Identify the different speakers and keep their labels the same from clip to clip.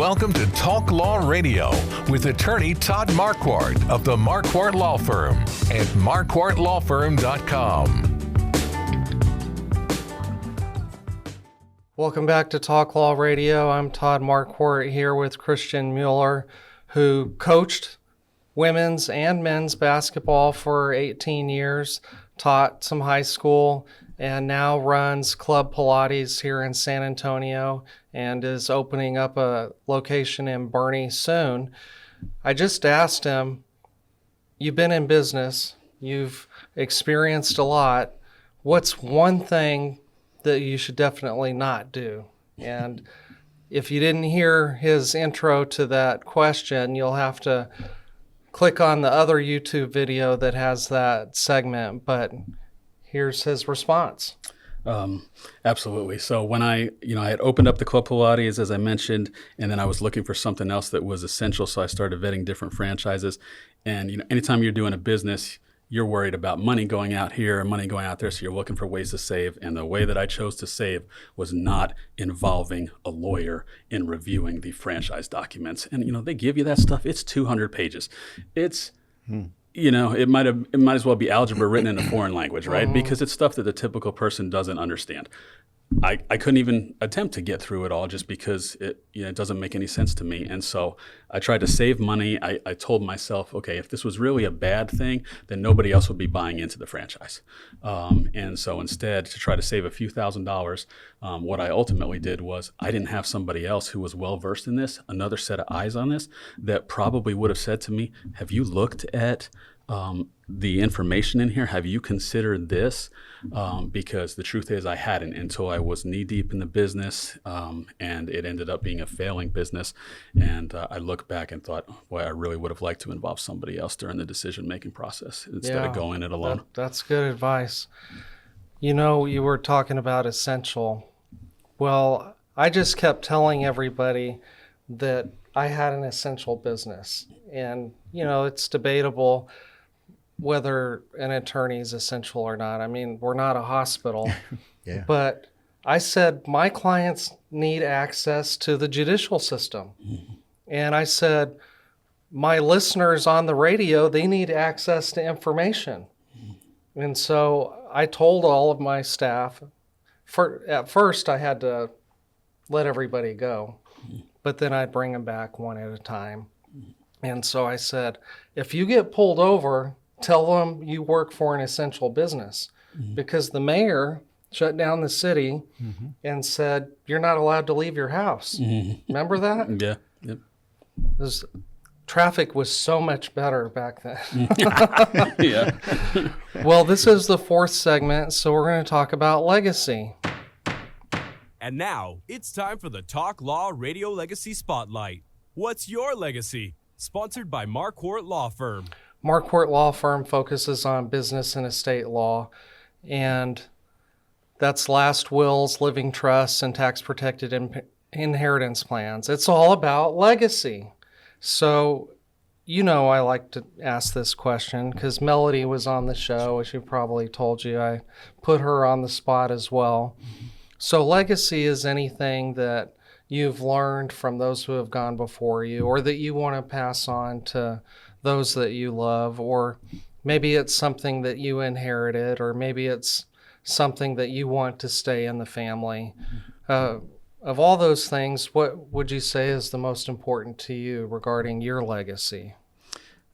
Speaker 1: Welcome to Talk Law Radio with attorney Todd Marquardt of the Marquardt Law Firm at marquardtlawfirm.com.
Speaker 2: Welcome back to Talk Law Radio. I'm Todd Marquardt here with Christian Mueller, who coached women's and men's basketball for 18 years, taught some high school, and now runs Club Pilates here in San Antonio and is opening up a location in Boerne soon. I just asked him, you've been in business, you've experienced a lot. What's one thing that you should definitely not do? And if you didn't hear his intro to that question, you'll have to click on the other YouTube video that has that segment, but here's his response.
Speaker 3: Absolutely. So when I had opened up the Club Pilates, as I mentioned, and then I was looking for something else that was essential. So I started vetting different franchises. And, anytime you're doing a business, you're worried about money going out here and money going out there. So you're looking for ways to save. And the way that I chose to save was not involving a lawyer in reviewing the franchise documents. And, they give you that stuff. It's 200 pages. It's, it might as well be algebra written in a foreign language, right? Because it's stuff that the typical person doesn't understand. I couldn't even attempt to get through it all just because it doesn't make any sense to me. And so I tried to save money. I told myself, okay, if this was really a bad thing, then nobody else would be buying into the franchise. And so instead, to try to save a few $1,000s, what I ultimately did was I didn't have somebody else who was well-versed in this, another set of eyes on this, that probably would have said to me, have you looked at the information in here? Have you considered this? Because the truth is I hadn't until I was knee deep in the business, and it ended up being a failing business. And I looked back and thought, boy, I really would have liked to involve somebody else during the decision-making process instead of going it alone.
Speaker 2: That's good advice. You were talking about essential. Well, I just kept telling everybody that I had an essential business. And, it's debatable whether an attorney is essential or not. I mean, we're not a hospital.
Speaker 4: Yeah.
Speaker 2: But I said my clients need access to the judicial system. Mm-hmm. And I said my listeners on the radio, they need access to information. Mm-hmm. And so I told all of my staff, at first I had to let everybody go, but then I'd bring them back one at a time. And so I said, if you get pulled over, tell them you work for an essential business, because the mayor shut down the city and said, you're not allowed to leave your house. Remember that?
Speaker 3: Yeah. Yep.
Speaker 2: Traffic was so much better back then.
Speaker 3: Yeah.
Speaker 2: Well, this is the fourth segment, so we're going to talk about legacy.
Speaker 5: And now it's time for the Talk Law Radio Legacy Spotlight. What's your legacy? Sponsored by Marquardt Law Firm.
Speaker 2: Marquardt Law Firm focuses on business and estate law, and that's last wills, living trusts, and tax-protected inheritance plans. It's all about legacy. So, I like to ask this question because Melody was on the show, as she probably told you. I put her on the spot as well. So legacy is anything that you've learned from those who have gone before you, or that you want to pass on to those that you love, or maybe it's something that you inherited, or maybe it's something that you want to stay in the family. Of all those things, what would you say is the most important to you regarding your legacy?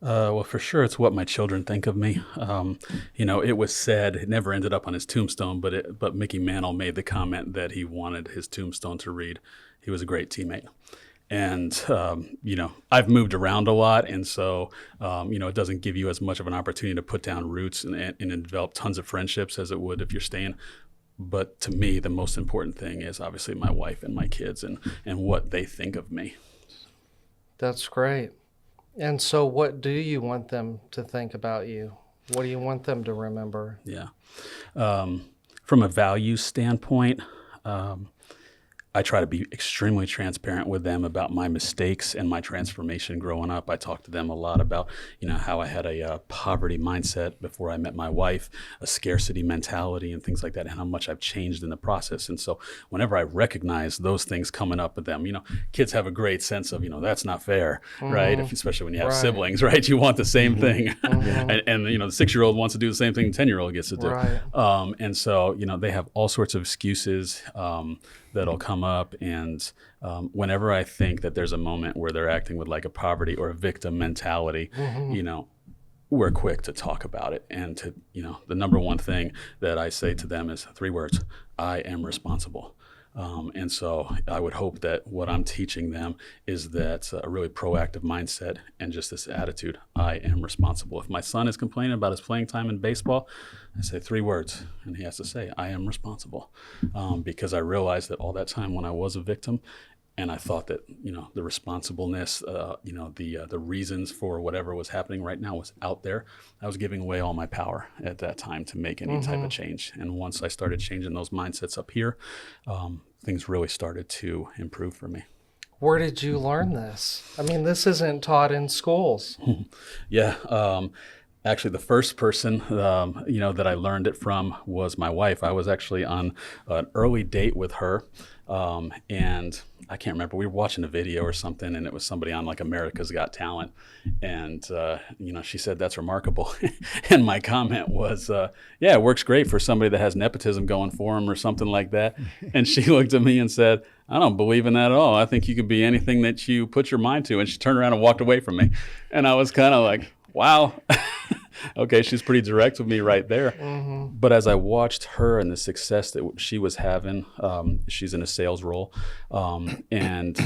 Speaker 3: Well, for sure, it's what my children think of me. It was said, it never ended up on his tombstone, but Mickey Mantle made the comment that he wanted his tombstone to read, he was a great teammate. And, I've moved around a lot. And so, it doesn't give you as much of an opportunity to put down roots and develop tons of friendships as it would if you're staying. But to me, the most important thing is obviously my wife and my kids and what they think of me.
Speaker 2: That's great. And so what do you want them to think about you? What do you want them to remember?
Speaker 3: Yeah. From a values standpoint, I try to be extremely transparent with them about my mistakes and my transformation growing up. I talk to them a lot about, how I had a poverty mindset before I met my wife, a scarcity mentality and things like that, and how much I've changed in the process. And so whenever I recognize those things coming up with them, kids have a great sense of, that's not fair, right? Especially when you have siblings, right? You want the same thing. And the 6-year-old wants to do the same thing the 10-year-old gets to do.
Speaker 2: Right.
Speaker 3: And so, they have all sorts of excuses that'll come up. And whenever I think that there's a moment where they're acting with like a poverty or a victim mentality, we're quick to talk about it. And to, the number one thing that I say to them is 3 words: I am responsible. And so I would hope that what I'm teaching them is that a really proactive mindset and just this attitude: I am responsible. If my son is complaining about his playing time in baseball, I say 3 words, and he has to say, I am responsible. Because I realized that all that time when I was a victim, and I thought that, the responsibleness, the reasons for whatever was happening right now was out there, I was giving away all my power at that time to make any type of change. And once I started changing those mindsets up here, things really started to improve for me.
Speaker 2: Where did you learn this? I mean, this isn't taught in schools.
Speaker 3: Yeah. Actually, the first person, that I learned it from was my wife. I was actually on an early date with her, and I can't remember. We were watching a video or something, and it was somebody on like America's Got Talent, and she said, "That's remarkable," and my comment was, "Yeah, it works great for somebody that has nepotism going for them or something like that." And she looked at me and said, "I don't believe in that at all. I think you could be anything that you put your mind to." And she turned around and walked away from me, and I was kind of like, wow. Okay, she's pretty direct with me right there. But as I watched her and the success that she was having, she's in a sales role. And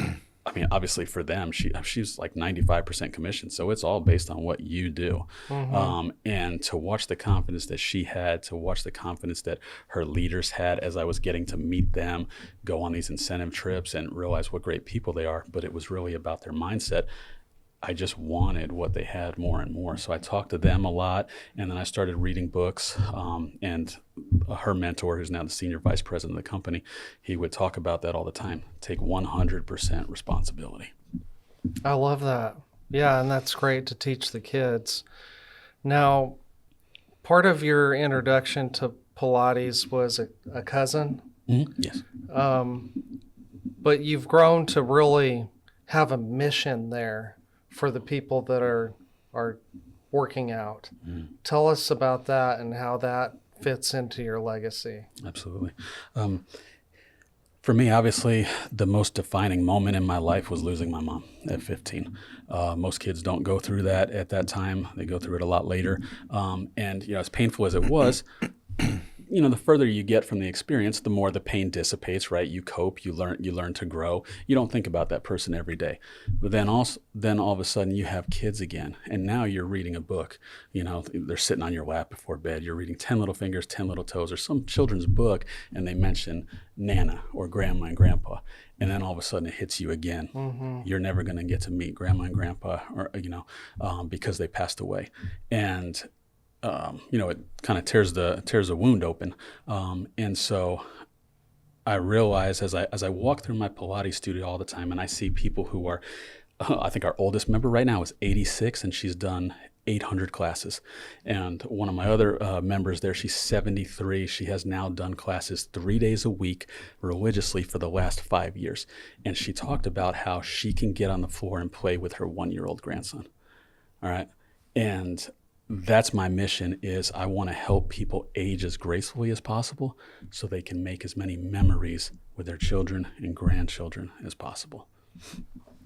Speaker 3: I mean, obviously for them, she's like 95% commission. So it's all based on what you do. And to watch the confidence that she had, to watch the confidence that her leaders had as I was getting to meet them, go on these incentive trips and realize what great people they are. But it was really about their mindset. I just wanted what they had more and more. So I talked to them a lot, and then I started reading books. And her mentor, who's now the senior vice president of the company, he would talk about that all the time. Take 100% responsibility.
Speaker 2: I love that. Yeah, and that's great to teach the kids. Now, part of your introduction to Pilates was a cousin.
Speaker 3: Yes.
Speaker 2: But you've grown to really have a mission there for the people that are working out. Tell us about that and how that fits into your legacy.
Speaker 3: Absolutely. For me, obviously, the most defining moment in my life was losing my mom at 15. Most kids don't go through that at that time. They go through it a lot later. And as painful as it was, the further you get from the experience, the more the pain dissipates, right? You cope, you learn to grow. You don't think about that person every day. But then all of a sudden you have kids again, and now you're reading a book. They're sitting on your lap before bed. You're reading 10 Little Fingers, 10 Little Toes, or some children's book, and they mention Nana or Grandma and Grandpa. And then all of a sudden it hits you again. You're never going to get to meet Grandma and Grandpa, or because they passed away. And it kind of tears the wound open. And so I realize as I walk through my Pilates studio all the time, and I see people who are, I think our oldest member right now is 86, and she's done 800 classes. And one of my other members there, she's 73. She has now done classes 3 days a week religiously for the last 5 years. And she talked about how she can get on the floor and play with her 1-year-old grandson. All right. And that's my mission, is I want to help people age as gracefully as possible so they can make as many memories with their children and grandchildren as possible.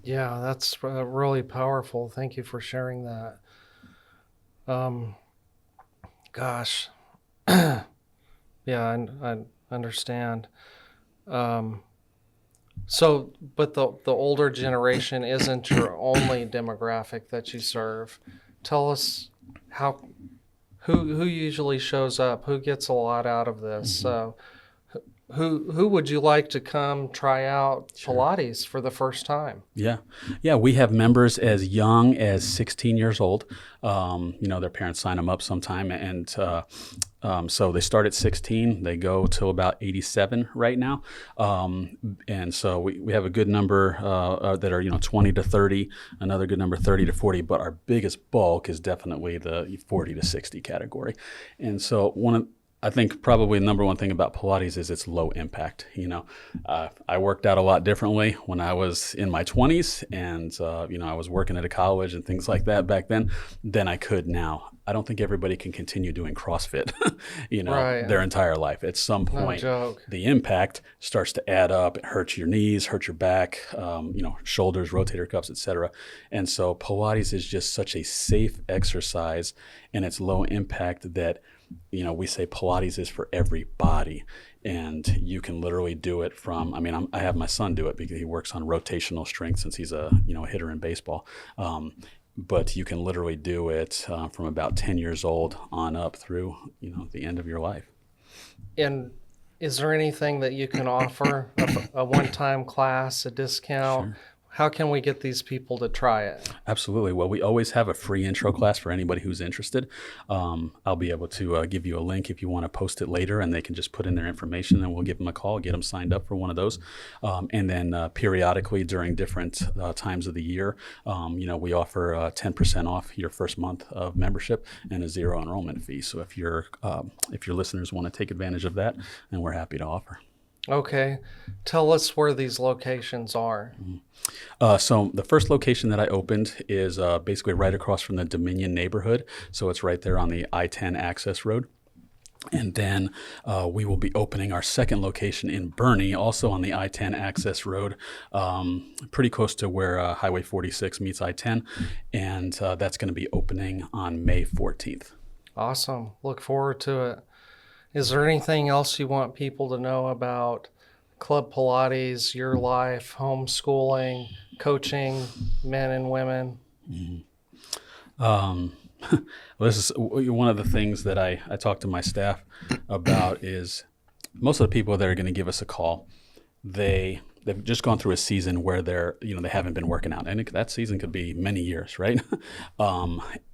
Speaker 2: Yeah, that's really powerful. Thank you for sharing that. Gosh. Yeah, I understand. So, but the older generation isn't your only demographic that you serve. Tell us who usually shows up, who gets a lot out of this. who would you like to come try out Pilates for the first time?
Speaker 3: Yeah. We have members as young as 16 years old. Their parents sign them up sometime. And so they start at 16. They go till about 87 right now. And so we have a good number that are, 20 to 30, another good number 30 to 40. But our biggest bulk is definitely the 40 to 60 category. And so I think probably the number one thing about Pilates is it's low impact. I worked out a lot differently when I was in my 20s and, I was working at a college and things like that back then than I could now. I don't think everybody can continue doing CrossFit,
Speaker 2: Right.
Speaker 3: their entire life. At some point, the impact starts to add up. It hurts your knees, hurts your back, shoulders, rotator cuffs, etc. And so Pilates is just such a safe exercise and it's low impact that we say Pilates is for everybody, and you can literally do it from, I have my son do it because he works on rotational strength since he's a hitter in baseball. But you can literally do it from about 10 years old on up through, the end of your life.
Speaker 2: And is there anything that you can offer, a one-time class, a discount?
Speaker 3: Sure.
Speaker 2: How can we get these people to try it?
Speaker 3: Absolutely. Well, we always have a free intro class for anybody who's interested. I'll be able to give you a link if you want to post it later, and they can just put in their information, and we'll give them a call, get them signed up for one of those. And then periodically during different times of the year, we offer 10% off your first month of membership and a zero enrollment fee. So if your listeners want to take advantage of that, then we're happy to offer.
Speaker 2: Okay. Tell us where these locations are.
Speaker 3: So the first location that I opened is basically right across from the Dominion neighborhood. So it's right there on the I-10 access road. And then we will be opening our second location in Bernie, also on the I-10 access road, pretty close to where Highway 46 meets I-10. And that's going to be opening on May 14th.
Speaker 2: Awesome. Look forward to it. Is there anything else you want people to know about Club Pilates, your life, homeschooling, coaching men and women?
Speaker 3: Well, this is one of the things that I talk to my staff about is most of the people that are going to give us a call, they've just gone through a season where they haven't been working out. And that season could be many years, right?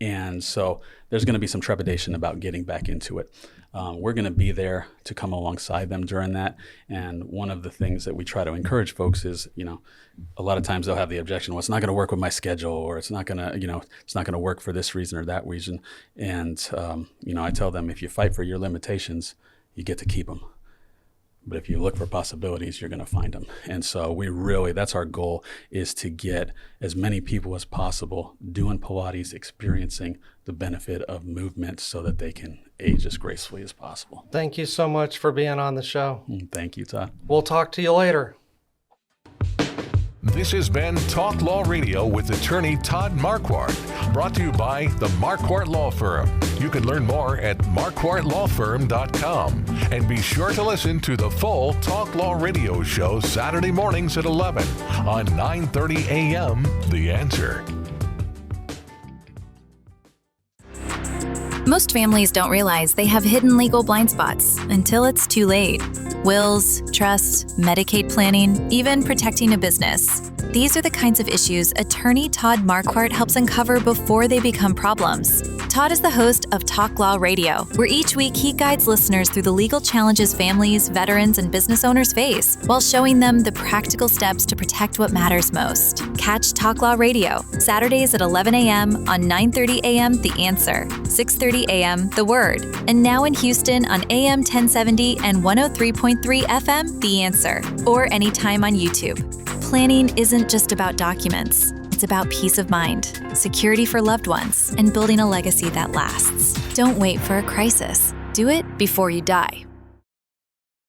Speaker 3: And so there's going to be some trepidation about getting back into it. We're going to be there to come alongside them during that. And one of the things that we try to encourage folks is, a lot of times they'll have the objection, well, it's not going to work with my schedule, or it's not going to work for this reason or that reason. And, I tell them, if you fight for your limitations, you get to keep them. But if you look for possibilities, you're going to find them. And so that's our goal, is to get as many people as possible doing Pilates, experiencing the benefit of movement so that they can age as gracefully as possible.
Speaker 2: Thank you so much for being on the show.
Speaker 3: Thank you, Todd.
Speaker 2: We'll talk to you later.
Speaker 1: This has been Talk Law Radio with attorney Todd Marquardt, brought to you by the Marquardt Law Firm. You can learn more at marquardtlawfirm.com. And be sure to listen to the full Talk Law Radio show Saturday mornings at 11 on 9:30 a.m. The Answer.
Speaker 4: Most families don't realize they have hidden legal blind spots until it's too late. Wills, trusts, Medicaid planning, even protecting a business. These are the kinds of issues attorney Todd Marquardt helps uncover before they become problems. Todd is the host of Talk Law Radio, where each week he guides listeners through the legal challenges families, veterans, and business owners face, while showing them the practical steps to protect what matters most. Catch Talk Law Radio, Saturdays at 11 a.m. on 9:30 a.m. The Answer, 6:30 a.m. The Word, and now in Houston on AM 1070 and 103.3 FM The Answer, or anytime on YouTube. Planning isn't just about documents. It's about peace of mind, security for loved ones, and building a legacy that lasts. Don't wait for a crisis. Do it before you die.